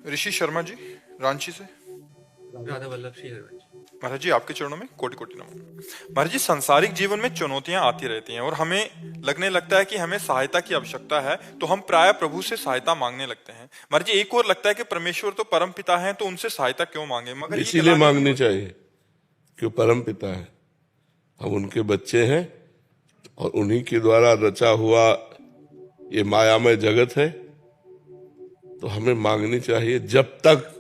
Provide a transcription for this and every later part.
ऋषि शर्मा जी, रांची से। राधा वल्लभ श्री हरिवंश। महाराज जी, आपके चरणों में कोटि कोटि नमन। महाराज जी, सांसारिक जीवन में चुनौतियां आती रहती हैं और हमें लगने लगता है कि हमें सहायता की आवश्यकता है, तो हम प्राय प्रभु से सहायता मांगने लगते हैं। महाराज जी, एक और लगता है कि परमेश्वर तो परम पिता हैं, तो उनसे सहायता क्यों मांगे, मगर ये इसीलिए गिलानी भी मांगनी होती चाहिए कि वो परम पिता है, हम उनके बच्चे हैं और उन्हीं के द्वारा रचा हुआ ये मायामय जगत है। तो हमें मांगनी चाहिए जब तक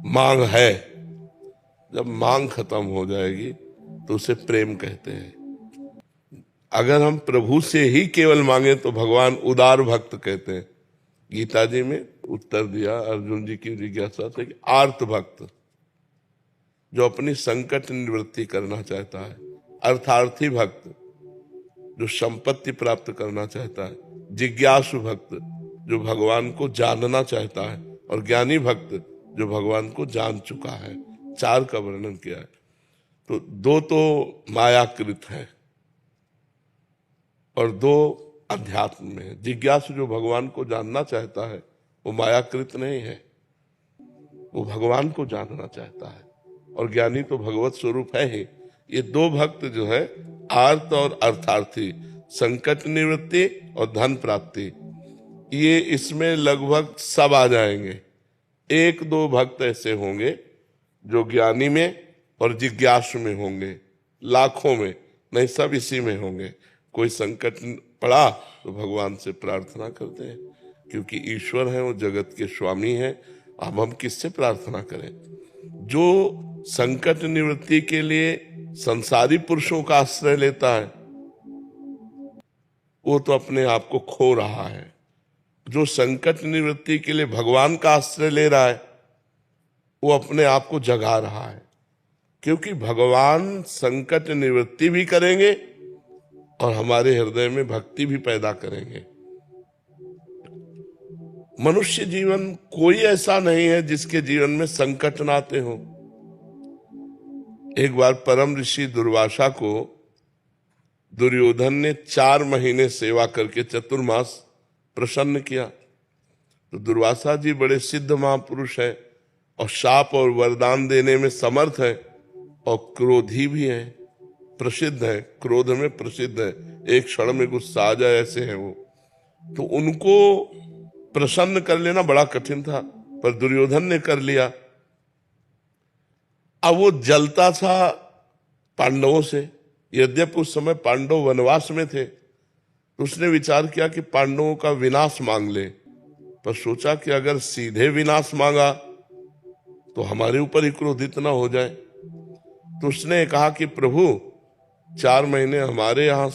मांग है। जब मांग खत्म हो जाएगी तो उसे प्रेम कहते हैं। अगर हम प्रभु से ही केवल मांगे तो भगवान उदार भक्त कहते हैं। गीता जी में उत्तर दिया अर्जुन जी की जिज्ञासा से कि आर्त भक्त, जो अपनी संकट निवृत्ति करना चाहता है। अर्थार्थी भक्त, जो संपत्ति प्राप्त करना चाहता है। जिज्ञासु भक्त, जो भगवान को जानना चाहता है। और ज्ञानी भक्त, जो भगवान को जान चुका है। चार का वर्णन किया है। तो दो तो मायाकृत है और दो अध्यात्म में है। जिज्ञासु जो भगवान को जानना चाहता है वो मायाकृत नहीं है, वो भगवान को जानना चाहता है। और ज्ञानी तो भगवत स्वरूप है ही। ये दो भक्त जो है, आर्त और अर्थार्थी, संकट निवृत्ति और धन प्राप्ति, ये इसमें लगभग सब आ जाएंगे। एक दो भक्त ऐसे होंगे जो ज्ञानी में और जिज्ञासु में होंगे, लाखों में नहीं, सब इसी में होंगे। कोई संकट पड़ा तो भगवान से प्रार्थना करते हैं, क्योंकि ईश्वर है, वो जगत के स्वामी हैं। अब हम किससे प्रार्थना करें? जो संकट निवृत्ति के लिए संसारी पुरुषों का आश्रय लेता है वो तो अपने आप को खो रहा है। जो संकट निवृत्ति के लिए भगवान का आश्रय ले रहा है वो अपने आप को जगा रहा है, क्योंकि भगवान संकट निवृत्ति भी करेंगे और हमारे हृदय में भक्ति भी पैदा करेंगे। मनुष्य जीवन कोई ऐसा नहीं है जिसके जीवन में संकट ना आते हो। एक बार परम ऋषि दुर्वासा को दुर्योधन ने 4 महीने सेवा करके चतुर्मास प्रसन्न किया। तो दुर्वासा जी बड़े सिद्ध महापुरुष है और शाप और वरदान देने में समर्थ है और क्रोधी भी है, प्रसिद्ध है, क्रोध में प्रसिद्ध है। एक क्षण में गुस्सा आ जाए ऐसे हैं वो। तो उनको प्रसन्न कर लेना बड़ा कठिन था, पर दुर्योधन ने कर लिया। अब वो जलता था पांडवों से, यद्यपि उस समय पांडव वनवास में थे। तो उसने विचार किया कि पांडवों का विनाश मांग ले, पर सोचा कि अगर सीधे विनाश मांगा तो हमारे ऊपर ही क्रोधित ना हो जाए। तो उसने कहा कि प्रभु, 4 महीने हमारे यहाँ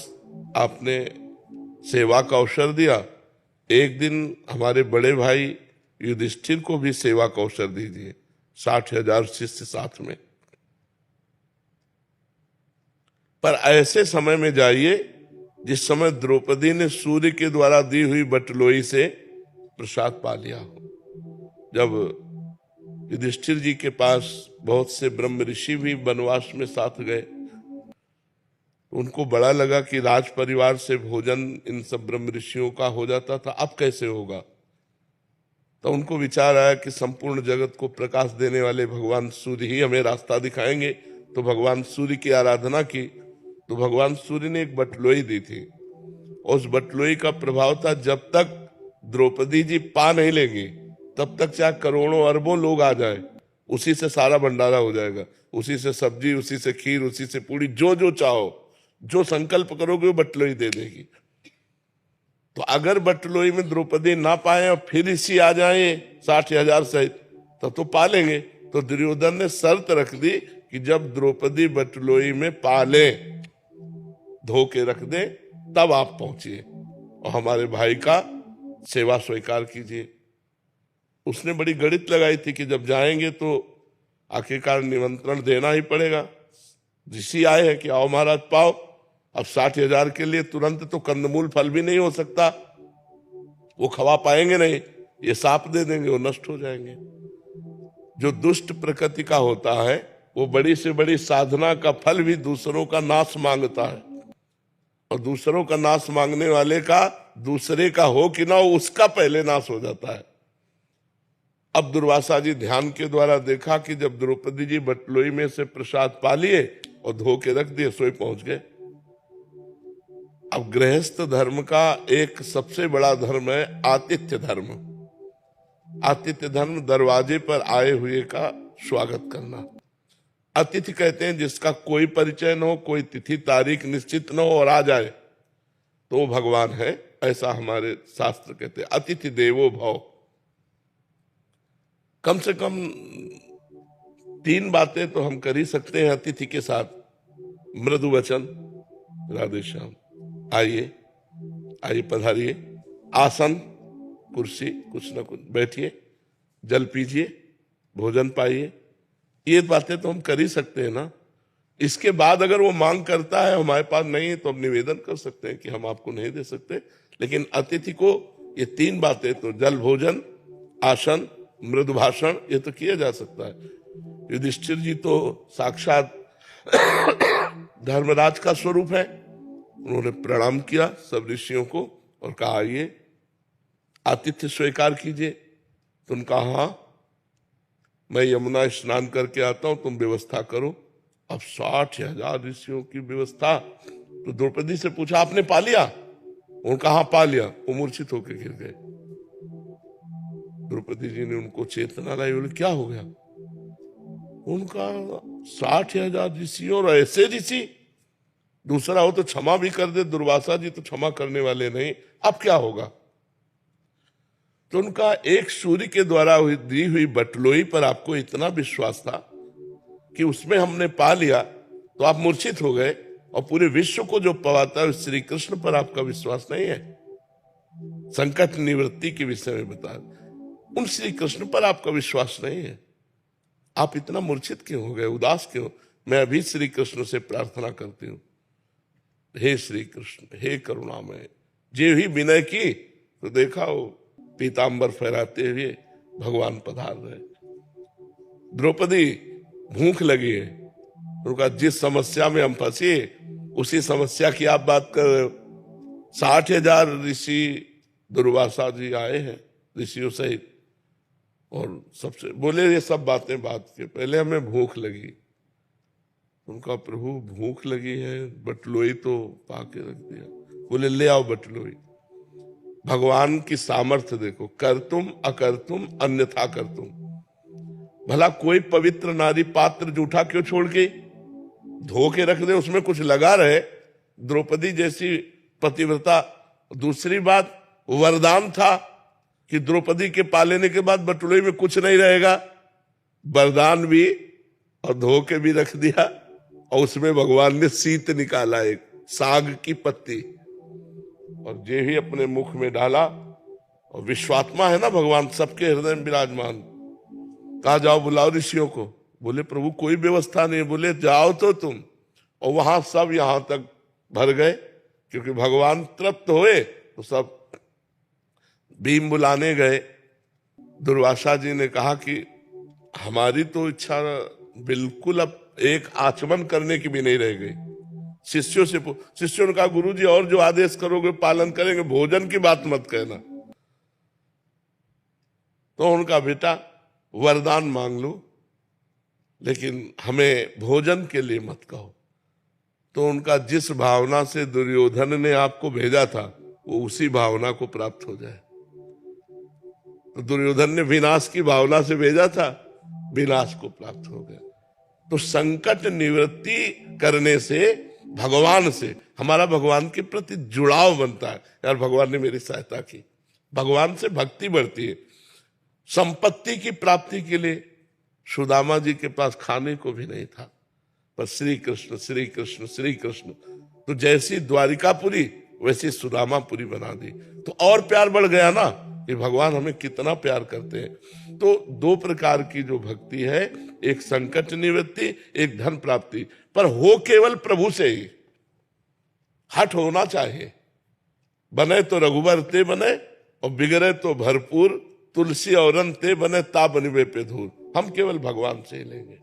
आपने सेवा का अवसर दिया, एक दिन हमारे बड़े भाई युधिष्ठिर को भी सेवा का अवसर दीजिए, 60,000 शिष्य साथ में। पर ऐसे समय में जाइए जिस समय द्रौपदी ने सूर्य के द्वारा दी हुई बटलोई से प्रसाद पा लिया हो। जब युधिष्ठिर जी के पास बहुत से ब्रह्म ऋषि भी वनवास में साथ गए, उनको बड़ा लगा कि राज परिवार से भोजन इन सब ब्रह्म ऋषियों का हो जाता था, अब कैसे होगा। तो उनको विचार आया कि संपूर्ण जगत को प्रकाश देने वाले भगवान सूर्य ही हमें रास्ता दिखाएंगे। तो भगवान सूर्य की आराधना की। तो भगवान सूर्य ने एक बटलोई दी थी। उस बटलोई का प्रभाव था, जब तक द्रौपदी जी पा नहीं लेंगी तब तक चाहे करोड़ों अरबों लोग आ जाए, उसी से सारा भंडारा हो जाएगा। उसी से सब्जी, उसी से खीर, उसी से पूरी, जो जो चाहो, जो संकल्प करोगे वो बटलोई दे देगी। तो अगर बटलोई में द्रौपदी ना पाए और फिर इसी आ जाए 60,000 सहित, तब तो पा लेंगे। तो दुर्योधन ने शर्त रख दी कि जब द्रौपदी बटलोई में पा ले, धो के रख दे, तब आप पहुंचिए और हमारे भाई का सेवा स्वीकार कीजिए। उसने बड़ी गणित लगाई थी कि जब जाएंगे तो आखिरकार निमंत्रण देना ही पड़ेगा। ऋषि आए हैं कि आओ महाराज पाओ। अब 60,000 के लिए तुरंत तो कंदमूल फल भी नहीं हो सकता, वो खवा पाएंगे नहीं, ये साप दे देंगे, वो नष्ट हो जाएंगे। जो दुष्ट प्रकृति का होता है वो बड़ी से बड़ी साधना का फल भी दूसरों का नाश मांगता है, और दूसरों का नाश मांगने वाले का दूसरे का हो कि ना हो, उसका पहले नाश हो जाता है। अब दुर्वासा जी ध्यान के द्वारा देखा कि जब द्रौपदी जी बटलोई में से प्रसाद पा लिए और धो के रख दिए, सोई पहुंच गए। अब गृहस्थ धर्म का एक सबसे बड़ा धर्म है आतिथ्य धर्म। आतिथ्य धर्म दरवाजे पर आए हुए का स्वागत करना। अतिथि कहते हैं जिसका कोई परिचय न हो, कोई तिथि तारीख निश्चित न हो और आ जाए तो वो भगवान है, ऐसा हमारे शास्त्र कहते हैं। अतिथि देवो भव। कम से कम 3 बातें तो हम कर ही सकते हैं अतिथि के साथ। मृदु वचन, राधे श्याम, आइए आइए पधारिए, आसन कुर्सी कुछ न कुछ, बैठिए, जल पीजिए, भोजन पाइए, ये बातें तो हम कर ही सकते हैं ना। इसके बाद अगर वो मांग करता है हमारे पास नहीं है तो हम निवेदन कर सकते हैं कि हम आपको नहीं दे सकते, लेकिन अतिथि को ये 3 बातें तो जल, भोजन, आसन, मृदु भाषण, ये तो किया जा सकता है। युधिष्ठिर जी तो साक्षात धर्मराज का स्वरूप है। उन्होंने प्रणाम किया सब ऋषियों को और कहा आइए आतिथ्य स्वीकार कीजिए। तो उनका हाँ, मैं यमुना स्नान करके आता हूं, तुम व्यवस्था करो। अब 60,000 ऋषियों की व्यवस्था। तो द्रौपदी से पूछा आपने पा लिया? उनका हाँ पा लिया। वो मूर्छित होकर गिर गए। द्रौपदी जी ने उनको चेतना लाई, बोले क्या हो गया? उनका 60,000 ऋषि और ऐसे ऋषि, दूसरा हो तो क्षमा भी कर दे, दुर्वासा जी तो क्षमा करने वाले नहीं, अब क्या होगा? तो उनका एक सूर्य के द्वारा दी हुई बटलोई पर आपको इतना विश्वास था कि उसमें हमने पा लिया तो आप मूर्छित हो गए, और पूरे विश्व को जो पवाता है श्री कृष्ण पर आपका विश्वास नहीं है। संकट निवृत्ति के विषय में बता, उन श्री कृष्ण पर आपका विश्वास नहीं है। आप इतना मूर्छित क्यों हो गए, उदास क्यों? मैं अभी श्री कृष्ण से प्रार्थना करती हूं, हे श्री कृष्ण, हे करुणामय। जे ही विनय की तो देखा वो पीतांबर फहराते हुए भगवान पधार रहे। द्रौपदी भूख लगी है, उनका जिस समस्या में हम फंसे उसी समस्या की आप बात कर रहे हो। 60,000 ऋषि दुर्वासा जी आए हैं ऋषियों सहित, और सबसे बोले ये सब बातें बात के पहले हमें भूख लगी। उनका प्रभु भूख लगी है, बटलोई तो पाके रख दिया। बोले ले आओ बटलोई। भगवान की सामर्थ्य देखो, कर तुम अकर तुम अन्यथा कर तुम। भला कोई पवित्र नारी पात्र जूठा क्यों छोड़ के धो के रख दे, उसमें कुछ लगा रहे। द्रौपदी जैसी पतिव्रता। दूसरी बात, वरदान था कि द्रौपदी के पा लेने के बाद बटुलोई में कुछ नहीं रहेगा। वरदान भी और धो के भी रख दिया, और उसमें भगवान ने शीत निकाला, एक साग की पत्ती, और जे ही अपने मुख में डाला। और विश्वात्मा है ना भगवान, सबके हृदय में विराजमान। कहा जाओ बुलाओ ऋषियों को। बोले प्रभु कोई व्यवस्था नहीं। बोले जाओ तो तुम। और वहां सब यहां तक भर गए, क्योंकि भगवान तृप्त हुए तो सब भीम बुलाने गए। दुर्वासा जी ने कहा कि हमारी तो इच्छा बिल्कुल अब एक आचमन करने की भी नहीं रह गई। शिष्यों ने कहा गुरु जी और जो आदेश करोगे पालन करेंगे, भोजन की बात मत कहना। तो उनका बेटा वरदान मांग लो, लेकिन हमें भोजन के लिए मत कहो। तो उनका जिस भावना से दुर्योधन ने आपको भेजा था वो उसी भावना को प्राप्त हो जाए। तो दुर्योधन ने विनाश की भावना से भेजा था, विनाश को प्राप्त हो गया। तो संकट निवृत्ति करने से भगवान से हमारा भगवान के प्रति जुड़ाव बनता है। यार भगवान ने मेरी सहायता की, भगवान से भक्ति बढ़ती है। संपत्ति की प्राप्ति के लिए सुदामा जी के पास खाने को भी नहीं था, पर श्री कृष्ण श्री कृष्ण श्री कृष्ण, तो जैसी द्वारिकापुरी वैसी सुदामापुरी बना दी। तो और प्यार बढ़ गया ना कि भगवान हमें कितना प्यार करते हैं। तो 2 प्रकार की जो भक्ति है, एक संकट निवृत्ति, एक धन प्राप्ति, पर हो केवल प्रभु से ही। हट होना चाहिए। बने तो रघुबर ते बने, और बिगड़े तो भरपूर, तुलसी और ते बने ता बनिवे पे धूल। हम केवल भगवान से ही लेंगे,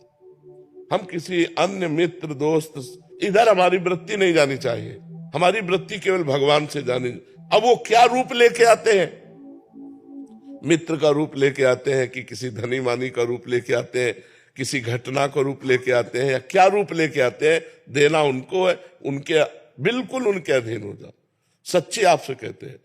हम किसी अन्य मित्र दोस्त इधर हमारी वृत्ति नहीं जानी चाहिए। हमारी वृत्ति केवल भगवान से जानी। अब वो क्या रूप लेके आते हैं, मित्र का रूप लेके आते हैं कि किसी धनी मानी का रूप लेके आते हैं, किसी घटना का रूप लेके आते हैं, या क्या रूप लेके आते हैं, देना उनको है, उनके बिल्कुल उनके अधीन हो जाओ। सच्ची आपसे कहते हैं,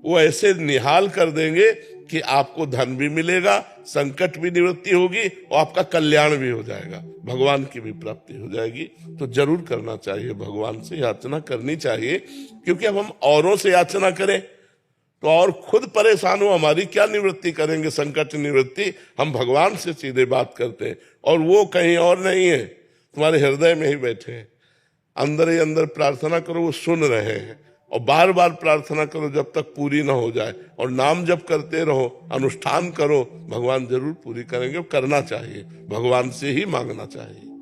वो ऐसे निहाल कर देंगे कि आपको धन भी मिलेगा, संकट भी निवृत्ति होगी और आपका कल्याण भी हो जाएगा, भगवान की भी प्राप्ति हो जाएगी। तो जरूर करना चाहिए, भगवान से याचना करनी चाहिए, क्योंकि अब हम औरों से याचना करें तो और खुद परेशान हो, हमारी क्या निवृत्ति करेंगे, संकट निवृत्ति। हम भगवान से सीधे बात करते हैं और वो कहीं और नहीं है, तुम्हारे हृदय में ही बैठे हैं। अंदर ही अंदर प्रार्थना करो, वो सुन रहे हैं, और बार बार प्रार्थना करो जब तक पूरी ना हो जाए, और नाम जप करते रहो, अनुष्ठान करो, भगवान जरूर पूरी करेंगे। करना चाहिए, भगवान से ही मांगना चाहिए।